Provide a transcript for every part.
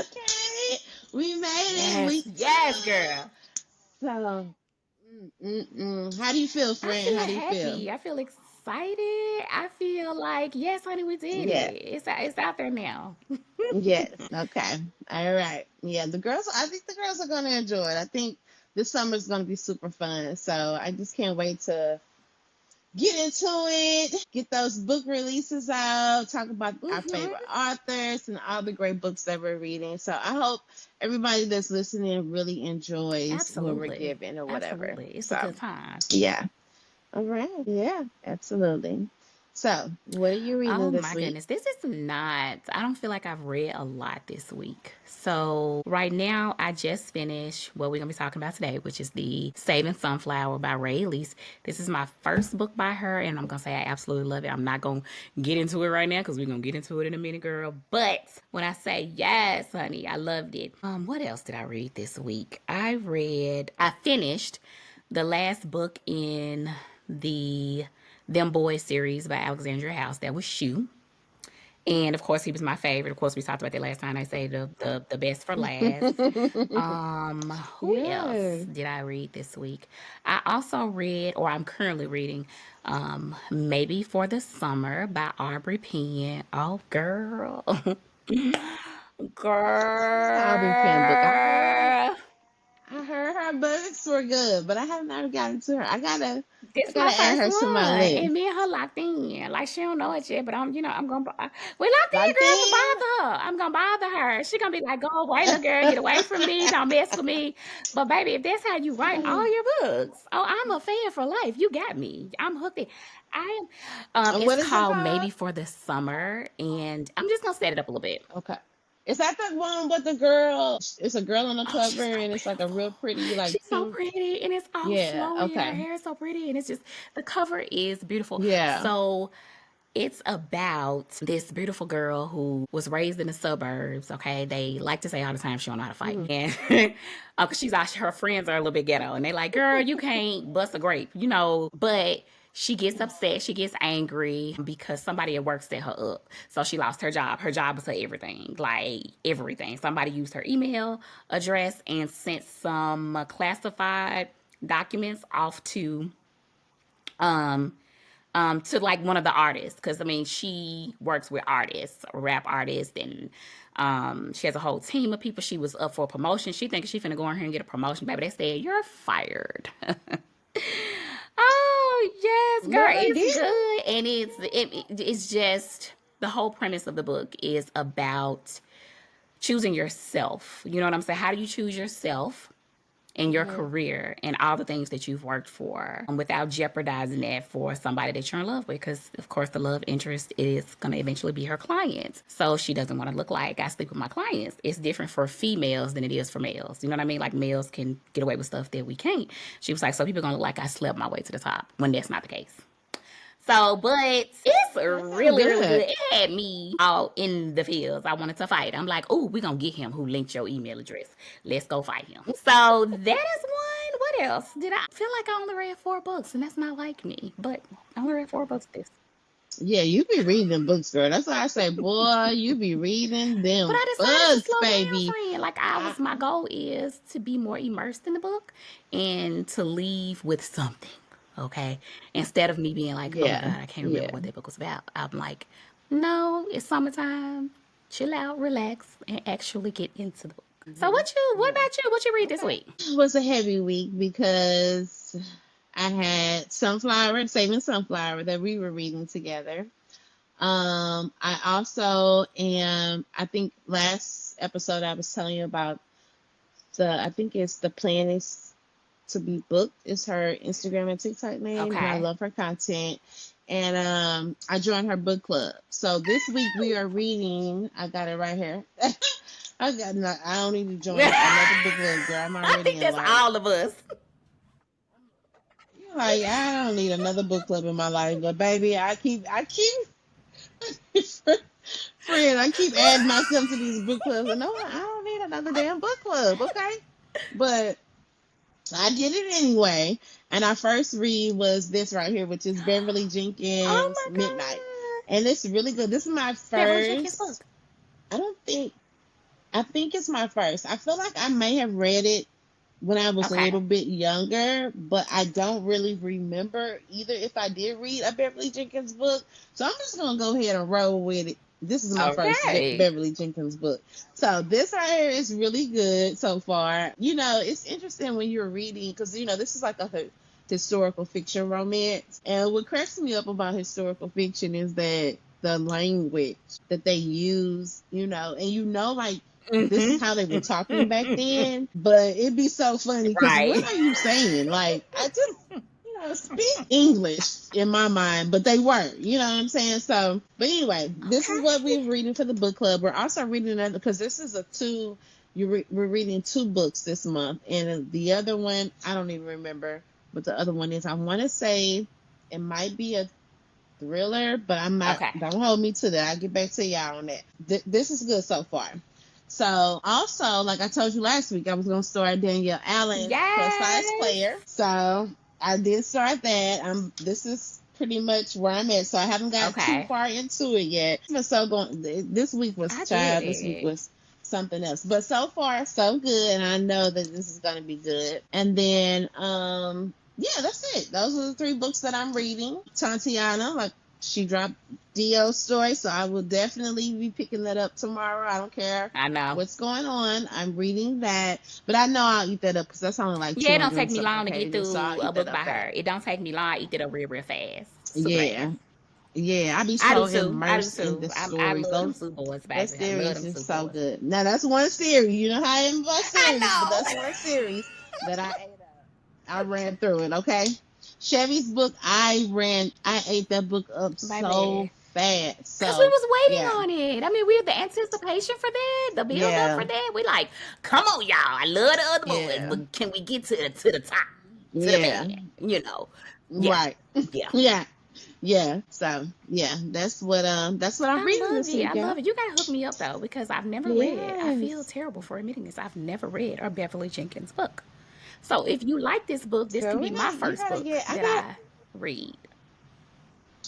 Okay, we made it. Yes, yes, girl. So, how do you feel, I friend? How feel do you feel? happy. I feel excited. I feel like, yes, honey, we did it. Yeah. It's out there now. Yes. Okay. All right. Yeah, the girls. I think the girls are gonna enjoy it. I think this summer is gonna be super fun. So I just can't wait to get into it, get those book releases out, talk about our Hmm. favorite authors and all the great books that we're reading. So I hope everybody that's listening really enjoys what we're Absolutely. giving or whatever. Absolutely. It's a So good time. yeah. All right. Yeah, absolutely. So what are you reading Oh this my week? goodness. This is not, I don't feel like I've read a lot this week. So, right now, I just finished what we're going to be talking about today, which is the Saving Sunflower by Rae Lyse. This is my first book by her, and I'm going to say I absolutely love it. I'm not going to get into it right now because we're going to get into it in a minute, girl. But when I say yes, honey, I loved it. What else did I read this week? I finished the last book in the Them Boys series by Alexandria House. That was Shoe. And of course, he was my favorite. Of course, we talked about that last time. I say the best for last. Who else Yes. did I read this week? I also read, or I'm currently reading, Maybe for the Summer by Aubrey Penn. Oh, girl, Aubrey Penn book. girl. I heard her books were good, but I have not gotten to her. I This my gotta add first her to my one, and list. me and her locked in. Like she don't know it yet, but I'm gonna. We locked in, Locked girl. I'm gonna in. bother her. I'm gonna bother her. She gonna be like, "Go away, little girl. Get away from me. Don't mess with me." But baby, if that's how you write all your books, oh, I'm a fan for life. You got me. I'm hooked. I am. And It's what is it called called? Maybe for the Summer, and I'm just gonna set it up a little bit. Okay. Is that the one with the girl? It's a girl on the Oh, cover, she's so and it's like a beautiful. real pretty, like She's so cute. pretty, and it's all Yeah. flowy, and her Okay. hair is so pretty, and it's just the cover is beautiful. Yeah. So it's about this beautiful girl who was raised in the suburbs. Okay, they like to say all the time she don't know how to fight, Mhm. and cause her friends are a little bit ghetto, and they like, girl, you can't bust a grape, But she gets upset, she gets angry because somebody at work set her up. So she lost her job. Her job was her everything, like everything. Somebody used her email address and sent some classified documents off um to like one of the artists, because I mean she works with artists, rap artists, and she has a whole team of people. She was up for a promotion. She thinks she finna go in here and get a promotion, baby. They said you're fired. Oh yes, girl, Well, they it's did. good, and it's just the whole premise of the book is about choosing yourself. You know what I'm saying? How do you choose yourself in your Mhm. career and all the things that you've worked for, without jeopardizing that for somebody that you're in love with? Because, of course, the love interest is going to eventually be her client. So she doesn't want to look like I sleep with my clients. It's different for females than it is for males. You know what I mean? Like males can get away with stuff that we can't. She was like, so people are going to look like I slept my way to the top, when that's not the case. So, but it's That sounds really, really good. good. It had me all in the fields. I wanted to fight. I'm like, oh, we're going to get him who linked your email address. Let's go fight him. So that is one. What else? Did I feel like I only read 4 books, and that's not like me, but I only read 4 books this. Yeah, you be reading them books, girl. That's why I say, boy, you be reading But them I decided to books, slow down, baby. friend. Like I, my goal is to be more immersed in the book and to leave with something. Okay. Instead of me being like, oh my yeah, God, I can't remember yeah. what that book was about. I'm like, no, it's summertime. Chill out, relax, and actually get into the book. So Hmm. what Yeah. about you? What you read this Okay. week? It was a heavy week because I had Sunflower, Saving Sunflower, that we were reading together. I also am, I think last episode I was telling you about I think it's The Plan is to Be Booked is her Instagram and TikTok name, and I Okay. love her content. And I joined her book club. So this week we are reading. I got it right here. I don't need to join another book club, girl. I'm I already think in that's like. all of us. You're like, I don't need another book club in my life, but baby, friend, I keep adding myself to these book clubs, and no, I don't need another damn book club, okay? But I did it anyway. And our first read was this right here, which is Beverly Oh Jenkins my Midnight. God. And it's really good. This is my Beverly Jenkins first. book. I don't think. I think it's my first. I feel like I may have read it when I was a Okay. little bit younger, but I don't really remember either if I did read a Beverly Jenkins book. So I'm just gonna go ahead and roll with it. This is my first Okay. Beverly Jenkins book. So this right here is really good so far. It's interesting when you're reading because this is like a historical fiction romance. And what cracks me up about historical fiction is that the language that they use, and like this is how they were talking back then, but it'd be so funny because what Right. are you saying? Like, I just, speak English in my mind, but they weren't, you know what I'm saying? So, but anyway, this is what Okay. we're reading for the book club. We're also reading another because this is we're reading two books this month, and the other one, I don't even remember what the other one is. I want to say it might be a thriller, but I'm not. Okay. Don't hold me to that. I'll get back to y'all on that. This is good so far. So also, like I told you last week, I was gonna start Danielle Allen's Plus Size Yes. Player. So I did start that. This is pretty much where I'm at. So I haven't got too Okay. far into it yet. But so going this week was I did This week it. was something else. But so far so good, and I know that this is gonna be good. And then yeah, that's it. Those are the three books that I'm reading. Tatiana, like she dropped Dio's story, so I will definitely be picking that up tomorrow. I don't care I know. what's going on. I'm reading that, but I know I'll eat that up because that's only like Yeah, it don't 200 take and me something long to get pages, so I'll through a eat that book up by her. fast. It don't take me long. I eat it up real, real fast. Super Yeah, fast. yeah, I be I so do too. I do immersed in too. the I stories. love them Those two boys, that baby. I love series them is two so boys. good. Now that's one series. You know how I am about I series, but that's know. one series that I ate up. I ran through it. Okay, Chevy's book. I ate that book up so Baby. fast. Cause we So was waiting yeah, on it. I mean, we had the anticipation for that, the build up yeah, for that. We like, come on, y'all. I love the other boys, yeah, but can we get to the top, to the yeah. man? You know? Yeah, Right. yeah. Yeah. Yeah. So yeah, that's what I'm I reading love this it. week, I love y'all. it. You gotta hook me up though, because I've never read. I feel Yes. terrible for admitting this. I've never read a Beverly Jenkins book. So if you like this book, this Girl, can be my you first gotta book get I that got I read.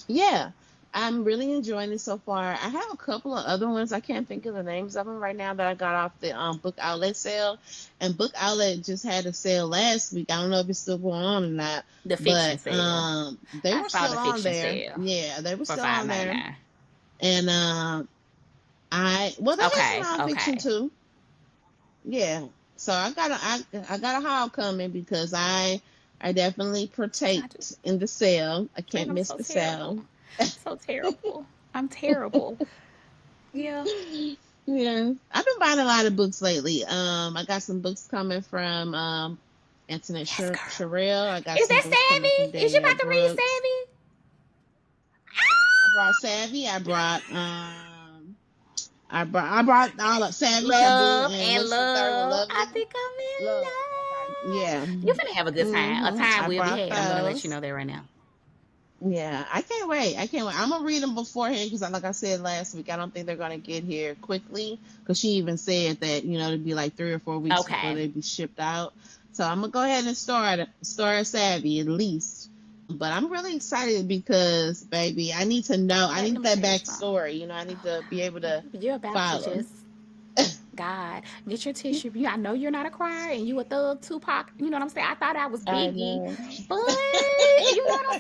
yeah. I'm really enjoying it so far. I have a couple of other ones. I can't think of the names of them right now that I got off the book outlet sale. And book outlet just had a sale last week. I don't know if it's still going on or not, The fiction but sale. they I were saw still the on fiction there. sale Yeah, they were for still five on ninety there. nine. And they had some Okay, nonfiction okay. too. Yeah. So I got a haul coming because I definitely I do. partaked in the sale. I And can't I'm miss so the terrible. sale. So terrible. I'm terrible. Yeah. Yeah. I've been buying a lot of books lately. I got some books coming from Antoinette Yes, girl. Sherrill. I got Is some that books coming from Savvy? Is you Danielle about to read Brooks. Savvy? I brought Savvy. I brought all of Savvy, Taboo, Love and and what's the third one? love. I Lovely. think I'm in Love. Okay. love. Yeah. You're gonna have a good time. A time I will be brought had. I'm gonna let you those. know that right now. Yeah, I can't wait. I can't wait. I'm gonna read them beforehand because, like I said last week, I don't think they're gonna get here quickly. Because she even said that it'd be like 3 or 4 weeks before Okay. they be shipped out. So I'm gonna go ahead and start Savvy at least. But I'm really excited because, baby, I need to know. I Baby, need let me that tell you something. backstory. I need Oh to be able to God. You're about to follow. just God, get your tissue. I know you're not a crier and you a thug Tupac. You know what I'm saying? I thought I was I Biggie, know. but you know what I'm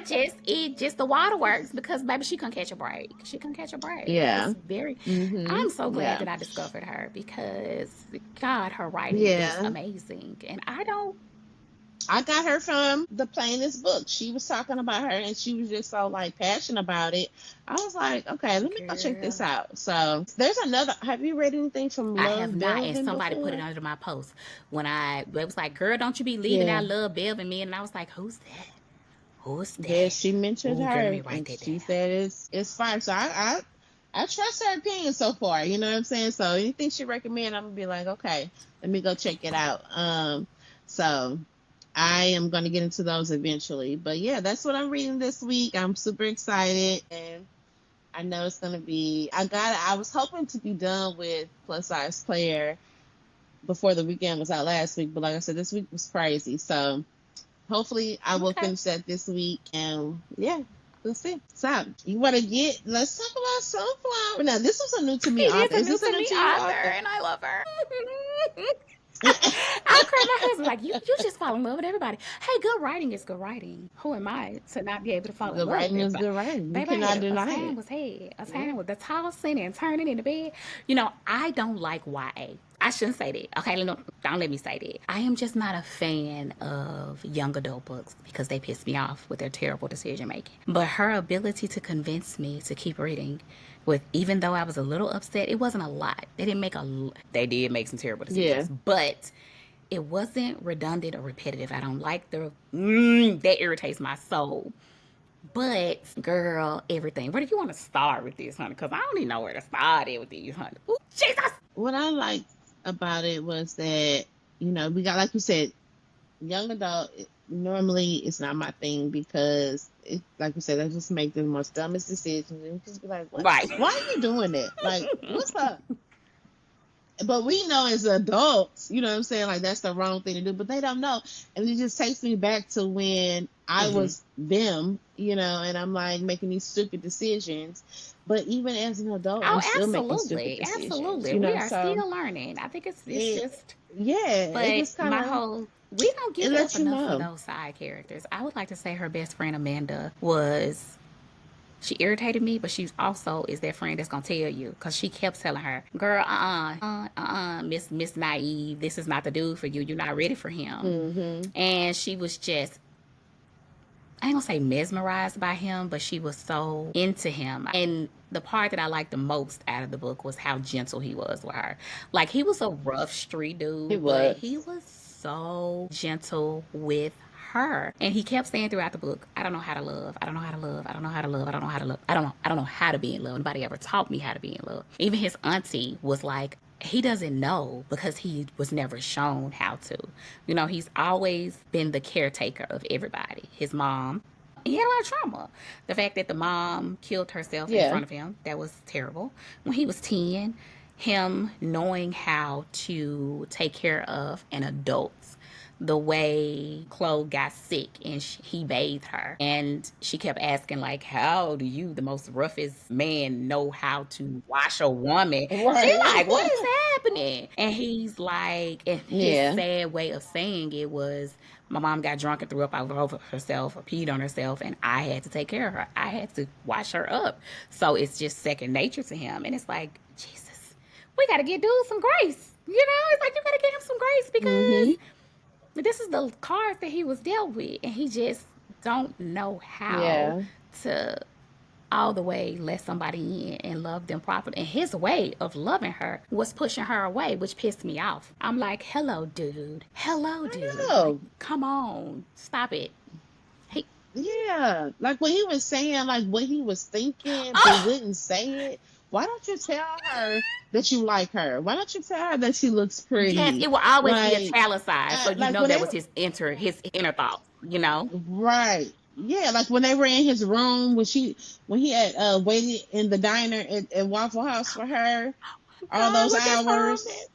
saying? It just the waterworks because baby, she couldn't catch a break. She couldn't catch a break. Yeah. It's very. I'm Mhm. so glad Yeah. that I discovered her because God, her writing is Yeah. amazing, and I don't. I got her from the plainest book. She was talking about her and she was just so like passionate about it. I was like, okay, let me go check this Girl, out. So there's another. Have you read anything from I have Love not, and Belvin somebody put it before? under my post when it was like, "Girl, don't you be leaving Yeah. out Love Belvin me," and I was like, "Who's that? Who's Yeah, that?" she mentioned Ooh, girl, let her me write and that she down. said it's fine. So I trust her opinion so far. You know what I'm saying? So anything she recommend, I'm gonna be like, okay, let me go check it out. So I am gonna get into those eventually. But yeah, that's what I'm reading this week. I'm super excited and I know it's gonna be. I was hoping to be done with Plus Size Player before the weekend was out last week, but like I said, this week was crazy. So hopefully I will Okay. finish that this week. And yeah, That's it. Stop. You want to get? Let's talk about Sunflower. Now, this was a new to me It is author. a Is new this a to new me to you author, author? and I love her. I'll cry. My husband like, you just fall in love with everybody. Hey, good writing is good writing. Who am I to not be able to fall in Good love with writing is everybody? good writing. You Baby, I cannot had a deny time it. was had. A Yeah. time with the tossing and turning in the bed. You know, I don't like YA. I shouldn't say that. Okay, don't let me say that. I am just not a fan of young adult books because they piss me off with their terrible decision making. But her ability to convince me to keep reading, with even though I was a little upset, it wasn't a lot. They did make some terrible Yeah. decisions, but it wasn't redundant or repetitive. I don't like that irritates my soul. But girl, everything. Where do you want to start with this, honey? Because I don't even know where to start it with these, honey. Ooh, Jesus. What I liked about it was that, we got, like you said, young adult. Normally, it's not my thing because, like you said, they just make the most dumbest decisions and just be like, "What? Right. Why are you doing that? Like, what's up?" But we know as adults, you know what I'm saying? Like, that's the wrong thing to do, but they don't know. And it just takes me back to when I Mm-hmm. was them, and I'm like making these stupid decisions. But even as an adult, Oh, I'm still making stupid absolutely. decisions, Absolutely. We are so still learning. I think it's it, just, yeah, it but just kind my of, whole, we don't it give it up lets you enough for know. those side characters. I would like to say her best friend Amanda was, she irritated me, but she also is that friend that's gonna tell you because she kept telling her, "Girl, Miss Naive, this is not the dude for you. You're not ready for him." Hmm. And she was just, I ain't gonna say mesmerized by him, but she was so into him. And the part that I liked the most out of the book was how gentle he was with her. Like, he was a rough street It dude, but he was. was so gentle with her. And he kept saying throughout the book, I don't know how to love. I don't know how to love. I don't know how to love. I don't know how to love. I don't know how to be in love. Nobody ever taught me how to be in love. Even his auntie was like, he doesn't know because he was never shown how to. You know, he's always been the caretaker of everybody. His mom, he had a lot of trauma. The fact that the mom killed herself in Yeah. front of him, that was terrible. When he was 10, him knowing how to take care of an adult, the way Chloe got sick and he bathed her. And she kept asking, like, how do you, the most roughest man, know how to wash a woman? She Right. like, what is happening? And he's like, and his Yeah. sad way of saying it was, my mom got drunk and threw up all over herself or peed on herself, and I had to take care of her. I had to wash her up. So it's just second nature to him. And it's like, Jesus, we got to give dude some grace. You know, it's like you got to give him some grace Hmm. because this is the cards that he was dealt with, and he just don't know how Yeah. to all the way let somebody in and love them properly. And his way of loving her was pushing her away, which pissed me off. I'm like, hello, dude. Hello, I dude. Like, know. come on. Stop it. He, Yeah, like when he was saying like what he was thinking, but oh, wouldn't say it. Why don't you tell her that you like her? Why don't you tell her that she looks yes, pretty? it will always be Like, italicized. So you like know that was whenever, his inner thoughts, you know? right? Yeah, like when they were in his room when he had waited in the diner at Waffle House for her all God, those look at so hours. romantic.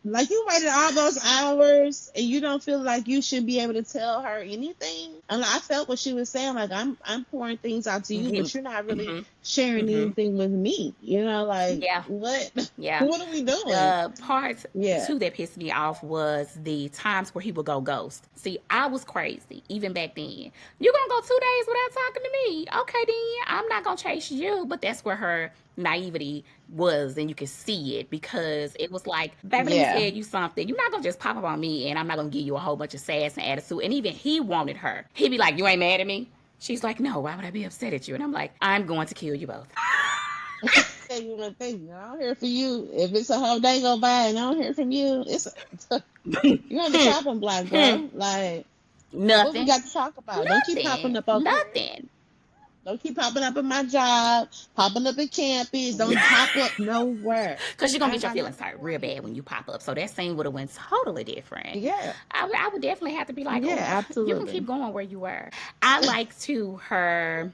Like you waited all those hours and you don't feel like you should be able to tell her anything. And I felt what she was saying, like I'm pouring things out to you, but you're not really Mm-hmm. sharing Mm-hmm. anything with me. Like Yeah. what Yeah. what are we doing? The part Yeah. too that pissed me off was the times where he would go ghost. See, I was crazy even back then. You gonna go 2 days without talking to me? Okay, then I'm not gonna chase you. But that's where her naivety was, and you could see it because it was like, baby, let me tell Yeah. you something. You're not gonna just pop up on me, and I'm not gonna give you a whole bunch of sass and attitude. And even he wanted her. He'd be like, "You ain't mad at me?" She's like, "No. Why would I be upset at you?" And I'm like, "I'm going to kill you both." Tell you one thing, I don't hear from you. If it's a whole day go by and I don't hear from you, you're on the chopping block, bro. Like what we Nothing. got to talk about? Don't keep popping Nothing. up over here. Nothing. Don't keep popping up in my job, popping up in campus. Don't pop up nowhere. Because you're going I to ain't get your got feelings nothing hurt for real you. bad when you pop up. So that scene would have went totally different. Yeah, I would definitely have to be like, yeah, oh, you can keep absolutely. going where you were. I like to her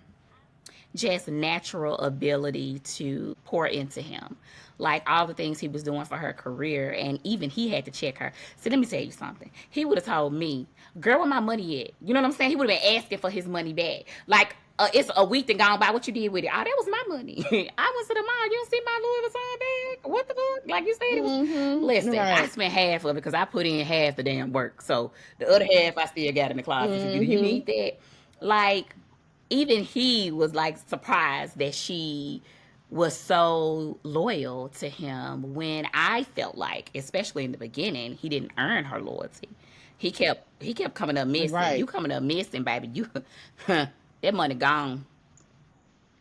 just natural ability to pour into him. Like all the things he was doing for her career, and even he had to check her. So let me tell you something. He would have told me, girl, where my money at? You know what I'm saying? He would have been asking for his money back. Like, It's a week that gone by. What you did with it? Oh, that was my money. I went to the mall. You don't see my Louis Vuitton bag? What the fuck? Like you said, it was. Listen, I Right. spent half of it because I put in half the damn work. So the other half I still got in the closet for you. Do you need that? Like, even he was like surprised that she was so loyal to him when I felt like, especially in the beginning, he didn't earn her loyalty. He kept coming up missing. You Right. coming up missing, baby. You that money gone.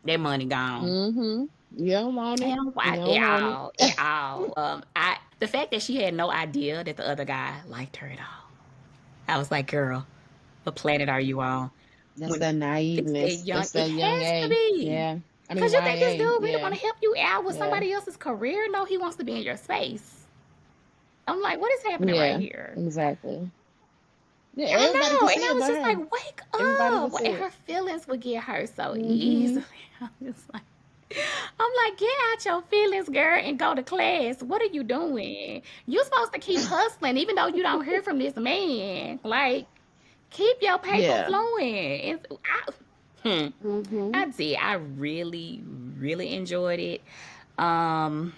That money gone. You don't want it. And You why don't want it. at all. I the fact that she had no idea that the other guy liked her at all. I was like, girl, what planet are you on? That's When that it's that naiveness. young, That's it that young has to A. be. Yeah. I mean Cause you think this YA. dude really Yeah. want to help you out with Yeah. somebody else's career? No, he wants to be in your space. I'm like, what is happening right Yeah. here? Exactly. Yeah. I Everybody know. can see And I it was but just like, her. wake Everybody can up. see And it. her feelings would get hurt so Mm-hmm. easily. I'm just like, I'm like, get out your feelings, girl, and go to class. What are you doing? You're supposed to keep hustling, even though you don't hear from this man. Like, keep your paper Yeah. flowing. Mm-hmm. I did. I really, really enjoyed it. Um,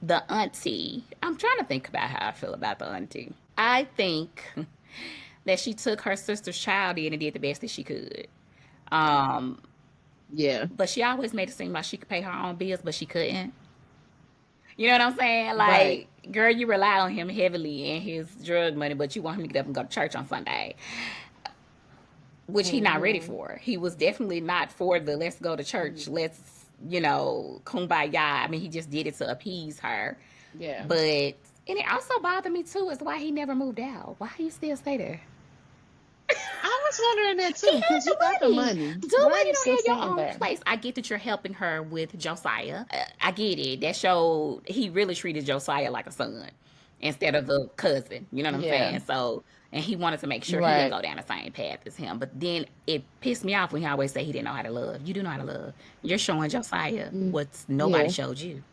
the auntie. I'm trying to think about how I feel about the auntie. I think that she took her sister's child in and did the best that she could. Um, Yeah. but she always made it seem like she could pay her own bills, but she couldn't. You know what I'm saying? Right. Like, girl, you rely on him heavily and his drug money, but you want him to get up and go to church on Sunday, which he not ready Mm-hmm. for. He was definitely not for the let's go to church, let's, kumbaya. I mean, he just did it to appease her. Yeah. But, and it also bothered me too, is why he never moved out. Why he still stay there? I was wondering that He too, had because the you got the money. money. Dude, Why why are you you don't still have your staying own there? place? I get that you're helping her with Josiah. I get it. That showed he really treated Josiah like a son instead of a cousin. You know what I'm Yeah. saying? So, and he wanted to make sure he didn't Right. go down the same path as him. But then it pissed me off when he always say he didn't know how to love. You do know how to love. You're showing Josiah Mm. what nobody Yeah. showed you.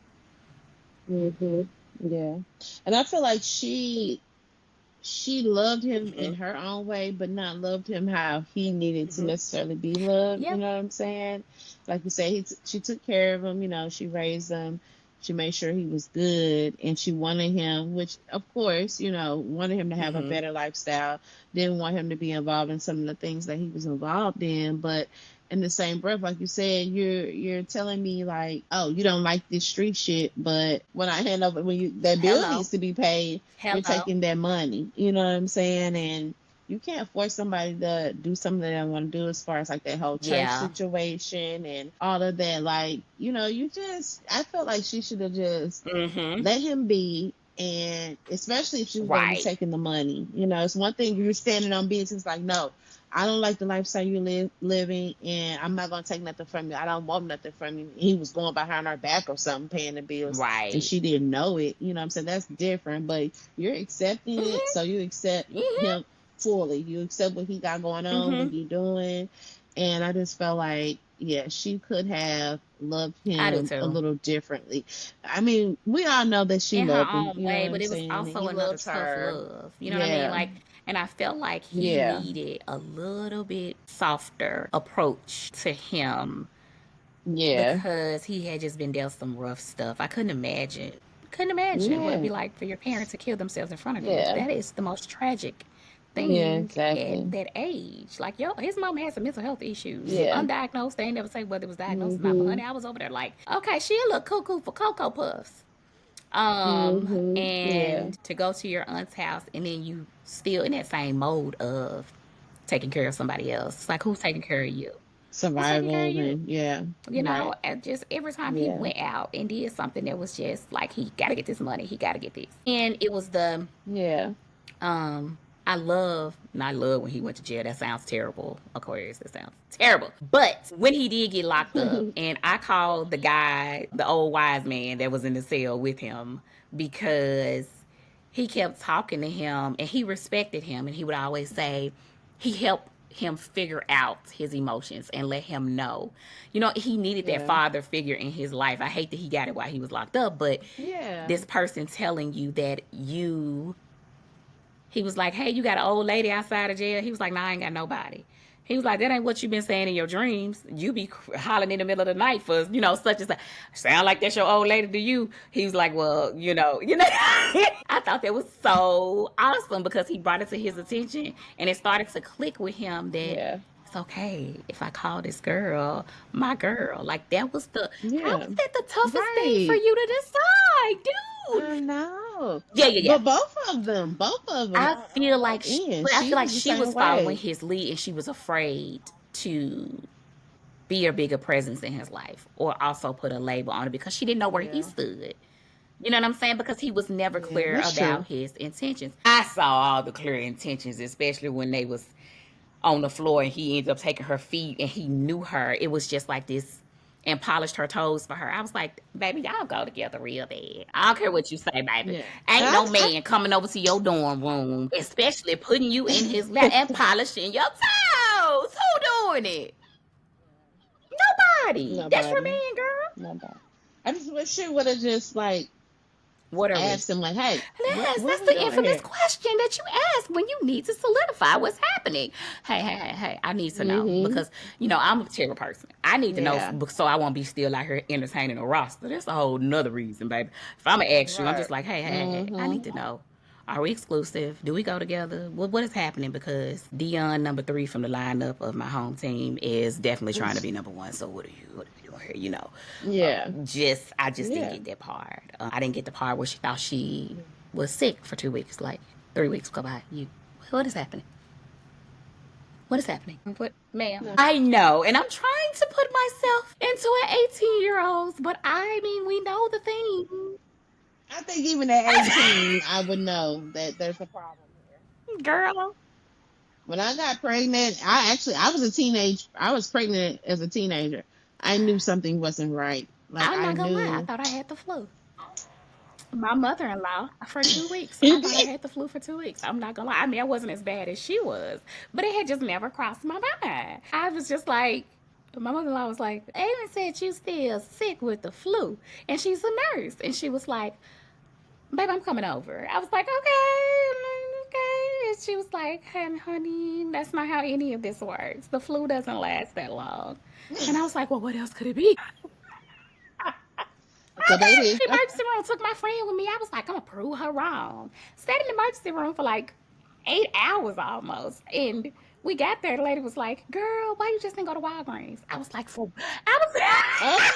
Mm-hmm. Yeah. And I feel like she loved him in Mm-hmm. her own way, but not loved him how he needed to necessarily be loved. You Yep. know what I'm saying? Like you say, she took care of him. She raised him. She made sure he was good, and she wanted him, which of course, wanted him to have a Mm-hmm. better lifestyle. Didn't want him to be involved in some of the things that he was involved in, but in the same breath, like you said, you're telling me like, oh, you don't like this street shit, but when I hand over when you that bill Hello. needs to be paid, you're Hello. taking that money. You know what I'm saying? And you can't force somebody to do something they don't want to do as far as like that whole church Yeah. situation and all of that. Like, I felt like she should have just Mm-hmm. let him be. And especially if she was going to be Right. taking the money, it's one thing you're standing on business like, no, I don't like the lifestyle you living, and I'm not gonna take nothing from you. I don't want nothing from you. He was going behind her back or something, paying the bills, and Right. she didn't know it. You know what I'm saying? That's different, but you're accepting it, Mm-hmm. so you accept Mm-hmm. him fully. You accept what he got going on, what Mm-hmm. he doing, and I just felt like, yeah, she could have loved I do him a too. little differently. I mean, we all know that she In her loved him. own You know way, what I'm but it was saying? And also he another loved tough her. love. You know what I mean? Yeah, Like, and I felt like he yeah, needed a little bit softer approach to him yeah, because he had just been dealt some rough stuff. I couldn't imagine. Couldn't imagine what it'd yeah, be like for your parents to kill themselves in front of you. yeah. That is the most tragic Yeah, thing at exactly. that age. Like, his mom had some mental health issues. Yeah. Undiagnosed. They ain't never say whether it was diagnosed or not. But Mhm. honey, I was over there like, okay, she a little cuckoo for Cocoa Puffs. Mhm. Yeah. And to go to your aunt's house and then you still in that same mode of taking care of somebody else. It's like, who's taking care of you? Who's taking care of Survival you? and yeah. Right. And just every time he Yeah. went out and did something that was just like, he got to get this money, he got to get this. And it was Yeah. um, I love when he went to jail. That sounds terrible, Aquarius. That sounds terrible. But when he did get locked up, and I called the guy, the old wise man that was in the cell with him, because he kept talking to him and he respected him. And he would always say, he helped him figure out his emotions and let him know. He needed that Yeah. father figure in his life. I hate that he got it while he was locked up, but Yeah. this person telling you that he was like, hey, you got an old lady outside of jail? He was like, nah, I ain't got nobody. He was like, that ain't what you been saying in your dreams. You be hollering in the middle of the night for, you know, such and such. Sound like that's your old lady to you. He was like, well, you know. I thought that was so awesome because he brought it to his attention and it started to click with him that Yeah. it's okay if I call this girl my girl. Like that was how Yeah. was that the toughest thing for Right. you to decide, I dude? know. Yeah, yeah, yeah. But both of them I feel like in. but I She feel like was the she same was following way. his lead and she was afraid to be a bigger presence in his life or also put a label on it because she didn't know where he Yeah. stood. You know what I'm saying? Because he was never Yeah, clear that's about true. his intentions. I saw all the clear intentions, especially when they was on the floor and he ended up taking her feet and he knew her. It was just like this and polished her toes for her. I was like, baby, y'all go together real bad. I don't care what you say, baby. Yeah. Ain't no I man coming over to your dorm room, especially putting you in his lap and polishing your toes. Who doing it? Nobody. That's your Nobody. man, girl. Nobody. I just wish she would have just like What are we? asked him like, "Hey, Yes, what that's we the doing infamous here?" question that you ask when you need to solidify what's happening. Hey, I need to know Mm-hmm. because, you know, I'm a terrible person. I need to know Yeah. so I won't be still out here entertaining a roster. That's a whole nother reason, baby. If I'm going to ask you, I'm Right. just like, hey, I Mm-hmm. need to know. Are we exclusive? Do we go together? What is happening? Because Dion, number 3 from the lineup of my home team, is definitely trying to be number 1. So what are you doing here? You know, Yeah. I just didn't Yeah. get that part. I didn't get the part where she thought she was sick for 2 weeks. Like 3 weeks go by. What is happening? What is happening? What, ma'am? No. I know, and I'm trying to put myself into an 18-year-old's, but I mean, we know the thing, I think even at 18, I would know that there's a problem here. girl. When I got pregnant, I was pregnant as a teenager. I knew something wasn't right. Like I'm I not gonna lie. I knew. thought I had the flu. My mother-in-law for 2 weeks. I thought I had the flu for 2 weeks. I'm not gonna lie. I mean, I wasn't as bad as she was, but it had just never crossed my mind. I was just like, my mother-in-law was like, Aiden said you still sick with the flu, and she's a nurse, and she was like, babe, I'm coming over. I was like, okay. And she was like, hey, honey, that's not how any of this works. The flu doesn't last that long. And I was like, well, what else could it be? So I got in baby, the emergency room, took my friend with me. I was like, I'm gonna prove her wrong. Stayed in the emergency room for like 8 hours almost. And we got there, the lady was like, girl, why you just didn't go to Walgreens? I was like, I was oh,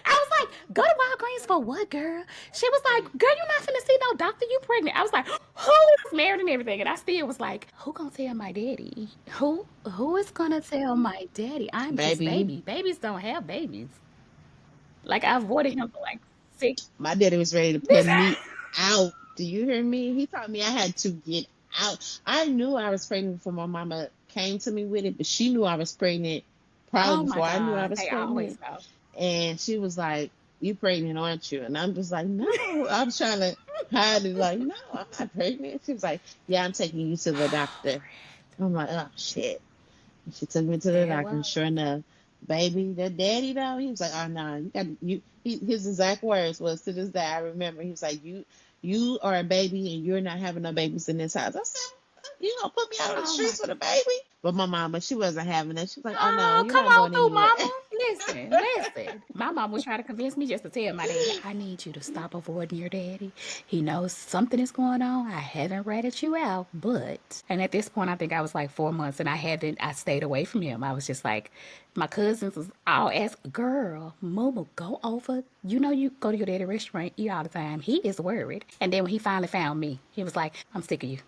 I was like, go to Walgreens for what, girl? She was like, girl, you not finna see no doctor, you pregnant. I was like, who is married and everything? And I still was like, who gonna tell my daddy? Who is gonna tell my daddy? I'm his baby, baby. Babies don't have babies. Like I avoided him for like six. my daddy was ready to put me out. Do you hear me? He told me I had to get out. I knew I was pregnant before my mama came to me with it, but she knew I was pregnant probably Oh my before I knew I God, was they always pregnant. know. And she was like, "You pregnant, aren't you?" And I'm just like, "No." I was trying to hide it, like, "No, I'm not pregnant." She was like, "Yeah, I'm taking you to the Oh, doctor." I'm like, "Oh shit." And she took me to the there it doctor, and was. sure enough, baby, the daddy though, he was like, "Oh no, you got you." His exact words was, to this day I remember. He was like, "You are a baby, and you're not having no babies in this house." I said, "You gonna put me out on the Oh my streets with a baby?" But my mama, she wasn't having it. She was like, "Oh no, Oh, you're come not on going through, anywhere." mama. Listen. My mom was trying to convince me just to tell my daddy, I need you to stop avoiding your daddy. He knows something is going on. I haven't ratted you out, but. And at this point, I think I was like 4 months and I stayed away from him. I was just like, my cousins was all ask, girl, Mama, go over. You know, you go to your daddy restaurant, eat all the time. He is worried. And then when he finally found me, he was like, I'm sick of you.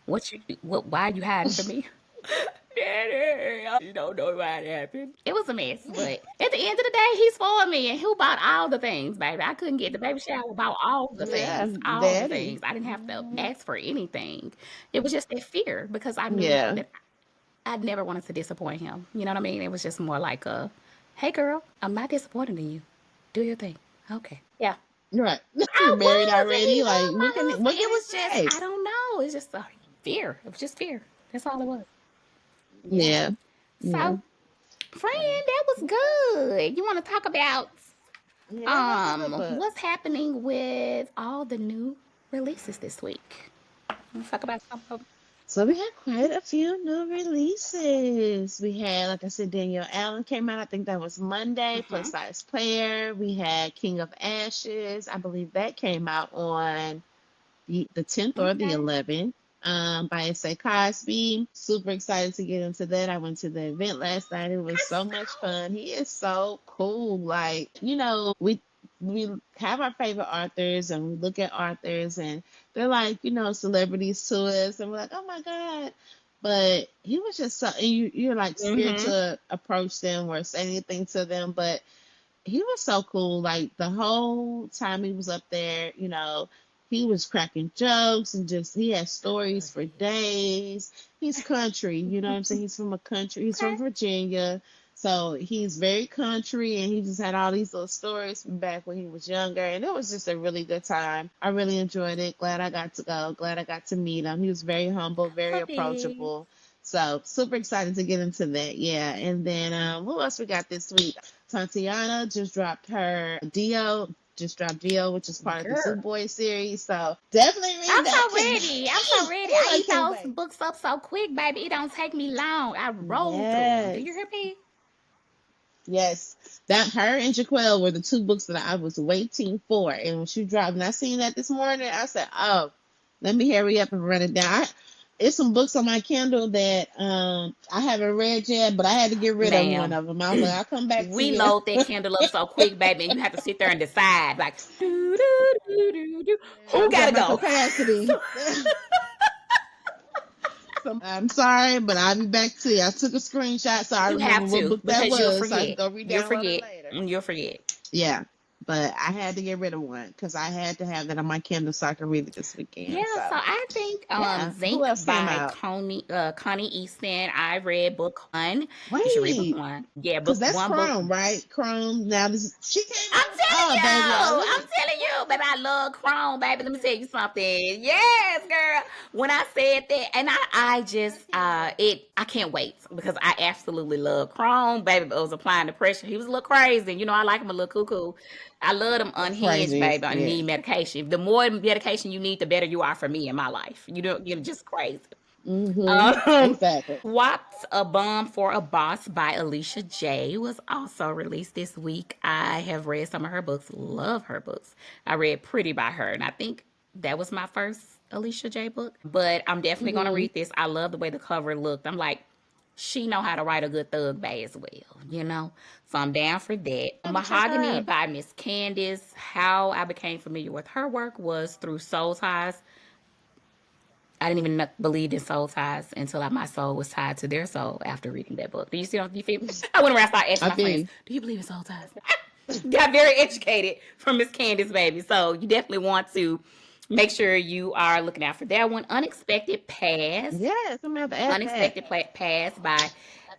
Why are you hiding from me? Daddy, you don't know what happened. It was a mess, but at the end of the day, he spoiled me, and who bought all the things, baby? I couldn't get the baby shower, bought all the Yeah, things, all the daddy. things. I didn't have to ask for anything. It was just that fear because I knew Yeah. that I'd never wanted to disappoint him. You know what I mean? It was just more like a, hey, girl, I'm not disappointed in you. Do your thing. Okay. Yeah. Right. You're I married was, and already. he Like, loved my what can he, husband. what can It he was just, say? I don't know. It's just a fear. It was just fear. That's all it was. Yeah. Yeah. Yeah. So, friend, that was good. You want to talk about Yeah, what's in the what's books? happening with all the new releases this week? Let's talk about some of So we had quite a few new releases. We had, like I said, Danielle Allen came out. I think that was Monday. Plus Mm-hmm. Size Player. We had King of Ashes. I believe that came out on the 10th or the Okay. 11th. By S.A. Cosby. Super excited to get into that. I went to the event last night. It was so much fun. He is so cool. Like, we have our favorite authors and we look at authors and they're like, celebrities to us and we're like, oh my God. But he was just so, and you're like scared Mm-hmm. to approach them or say anything to them, but he was so cool. Like the whole time he was up there, he was cracking jokes and just he had stories for days. He's country, you know what I'm saying? He's from a country. He's from Okay. Virginia. So he's very country and he just had all these little stories from back when he was younger and it was just a really good time. I really enjoyed it. Glad I got to go. Glad I got to meet him. He was very humble, very Love it. approachable. So super excited to get into that. Yeah. And then who else we got this week? Tatiana just dropped Dio, which is part of the Two Girl. Boys series. So definitely read I'm that. so ready. I'm so ready. Oh, I I eat can't those wait. books up so quick, baby. It don't take me long. I roll through them. Do you Yes. hear me? Yes. That her and Jaquel were the two books that I was waiting for. And when she dropped and I seen that this morning, I said, oh, let me hurry up and run it down. It's some books on my Kindle that I haven't read yet, but I had to get rid of one Ma'am. of them. I was like, I'll come back to We you. load that candle up so quick, baby, and you have to sit there and decide, like, do, do, do, do, do. Who I've got gotta my go? capacity. So, So I'm sorry, but I'll be back to you. I took a screenshot so I you remember have what to, book that because you'll was so I can forget. go You'll re-download it forget. later. You'll forget. Yeah. But I had to get rid of one because I had to have that on my Kindle so I could read it this Yeah, weekend. so So I think yeah. Who Zinc else came by out? Connie Easton. I read book one. You should read book Wait, one. Yeah, because book that's one, book. Chrome, right? Chrome. Now this she came I'm out. telling Oh baby, you. look I'm at telling you, baby. I love Chrome, baby. Let me tell you something. Yes, girl. When I said that, and I I just can't wait. I can't wait because I absolutely love Chrome, baby. But I was applying the pressure. He was a little crazy. You know, I like him a little cuckoo. I love him That's unhinged, crazy. baby. I Yeah. need medication. The more medication you need, the better you are for me in my life. You're just crazy. Mm-hmm. Um, Exactly. Swapped a Bomb for a Boss by Alicia J was also released this week. I have read some of her books, love her books. I read Pretty by her, and I think that was my first Alicia J book. But I'm definitely gonna Mm-hmm. read this. I love the way the cover looked. I'm like, she know how to write a good thug bay as well, you know? So I'm down for that. Have to check her Mahogany out. by Miss Candice. How I became familiar with her work was through Soul Ties. I didn't even believe in soul ties until my soul was tied to their soul after reading that book. Do you see? Do you feel? I went around started asking I my friends, think. "Do you believe in soul ties?" Got very educated from Miss Candice, baby. So you definitely want to make sure you are looking out for that one. Unexpected Pass. Yes, I'm gonna have to add that. Unexpected Pass by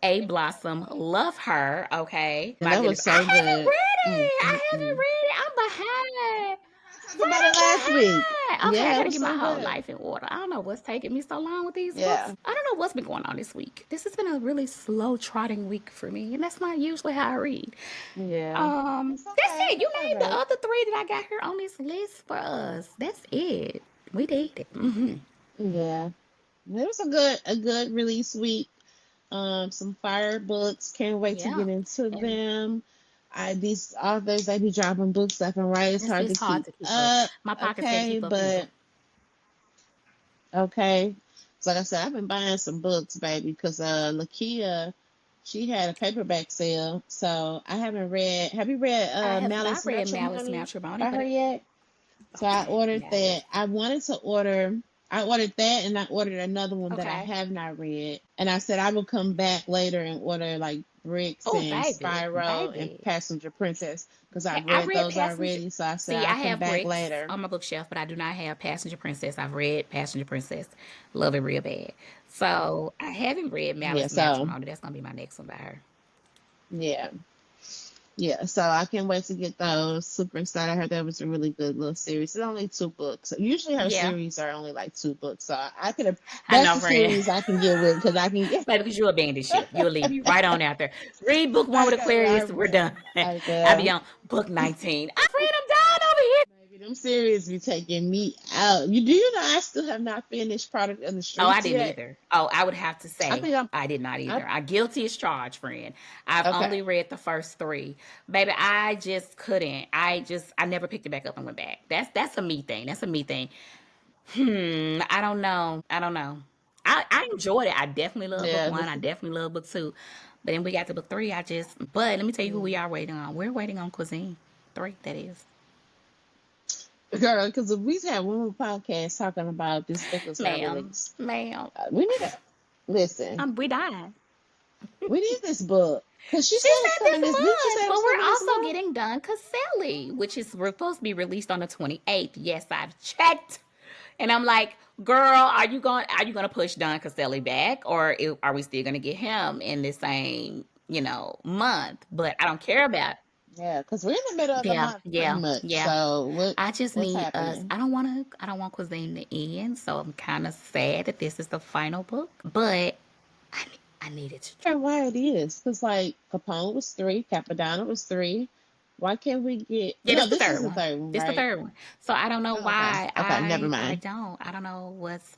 A Blossom. Love her. Okay. And My that goodness. was I so haven't good. read Mm, it. mm, I haven't mm. read it. I'm behind. I talked about Right, it I'm last week. behind. Okay, I Yeah, it gotta was get my so whole good. life in order. I don't know what's taking me so long with these books. Yeah, I don't know what's been going on this week. This has been a really slow trotting week for me, and that's not usually how I read. yeah. It's That's okay. it. You It's all named the right. other three that I got here on this list for us. That's it. We did it. Yeah, it was a good release week. Some fire books. Can't wait to Yeah. get into And them. These authors they be dropping books left and right. It's hard to it's hard keep to keep up. up. My pockets can't Okay, keep up either. but okay. So like I said, I've been buying some books, baby, because Lakia, she had a paperback sale. So I haven't read. Have you read I have Malice not read Malice Matrimony Matrimony, by her but yet? So I okay, ordered Malice. that. I wanted to order. I ordered that, and I ordered another one that I Okay. have not read. And I said I will come back later and order like Bricks Oh, and baby, Spyro and baby. Passenger Princess because I've I read read those Passenger. already. So I said See, I I'll come have back Bricks later. on my bookshelf, but I do not have Passenger Princess. I've read Passenger Princess. Love it real bad. So I haven't read Yeah. Malice So Matrimony. That's gonna be my next one by her. yeah. Yeah, so I can't wait to get those. Super excited. I heard that was a really good little series. It's only two books. Usually her Yeah, series are only like two books. So I could have, I that's know, the friend. series I can get with because I can get, Maybe because you abandoned ship. You'll leave me right on out there. Read book one I with go, I Aquarius. We're will. done. I I'll be will. on book 19. Friend, I'm dying over here. Them series be taking me out. You do you know I still have not finished Product of the Oh, I Streets didn't yet? either. Oh, I would have to I say think I'm I did not I either. I guilty as charged, friend. I've okay. only read the first three. Baby, I just couldn't. I never picked it back up and went back. That's a me thing. That's a me thing. I don't know. I don't know. I enjoyed it. I definitely love book Yeah, one. this I is definitely love book two. But then we got to book three. But let me tell you who we mm. are waiting on. We're waiting on Cuisine. Three, that is. Girl, because we had one more podcast talking about this book was not Ma'am. released. Ma'am. We need to listen. We died. We need this book because she She said it's said this coming this. Didn't she say month, it but was we're coming this also month? getting Done Caselli, which is supposed to be released on the 28th. Yes, I've checked. And I'm like, girl, are you going to push Don Caselli back, or are we still going to get him in the same, month? But I don't care about. Yeah, because we're in the middle of the Yeah, month pretty yeah, much. yeah. So I just what's need us. happening? I don't want Cuisine to end, so I'm kind of sad that this is the final book, but I need it to. Wonder why it is. Because like Capone was three, Capadonna was three. Why can't we get Yeah, this no, the this is third the one. third one, This the right? third one. So I don't know Oh, okay. why Okay, never I mind. don't. I don't know what's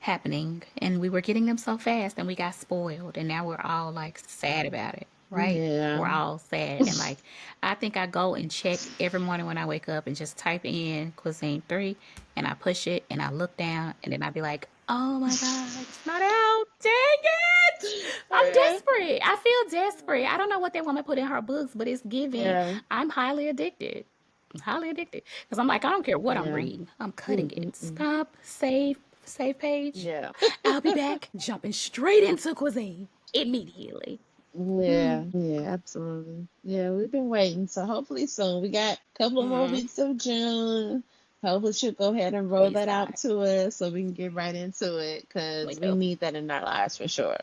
happening. And we were getting them so fast and we got spoiled and now we're all like sad about it, right? Yeah. We're all sad and like I think I go and check every morning when I wake up and just type in Cuisine 3 and I push it and I look down and then I'd be like, "Oh my god, it's not out. Dang it." I'm Okay. desperate. I feel desperate. I don't know what that woman put in her books, but it's giving. Yeah. I'm highly addicted. I'm highly addicted. Because I'm like, I don't care what I'm Yeah. reading. I'm cutting it. Mm-mm-mm. Stop, save page. Yeah. I'll be back, jumping straight into Cuisine immediately. Yeah. Yeah, absolutely. Yeah, we've been waiting. So hopefully soon. We got a couple of more Mm-hmm. weeks of June. Hopefully she'll go ahead and roll Please, that God. out to us so we can get right into it We because we do. need that in our lives for sure.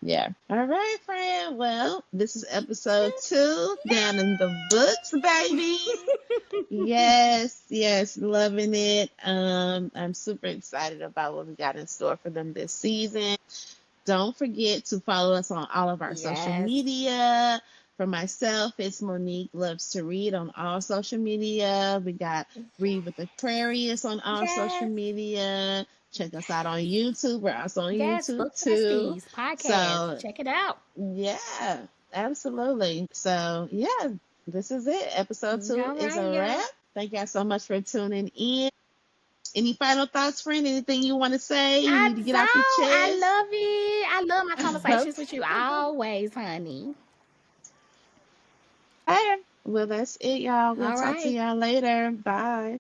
Yeah. All right, friend. Well, this is episode 2 down in the books, baby. Yes, yes, loving it. I'm super excited about what we got in store for them this season. Don't forget to follow us on all of our social Yes. media. For myself, it's Monique Loves to Read on all social media. We got Read with Aquarius on all social Yes. media. Check us out on YouTube. We're also on Yes. YouTube Book too. Besties podcast. So, Check it out. yeah, absolutely. So, yeah, this is it. Episode 2 All is right, a wrap. y'all. Thank y'all so much for tuning in. Any final thoughts, friend? Anything you want to say? You I need to get off your don't. I chest? love it. I love my conversations with you Okay. always, honey. Hey. Well, that's it, y'all. We'll All talk to right. y'all later. Bye.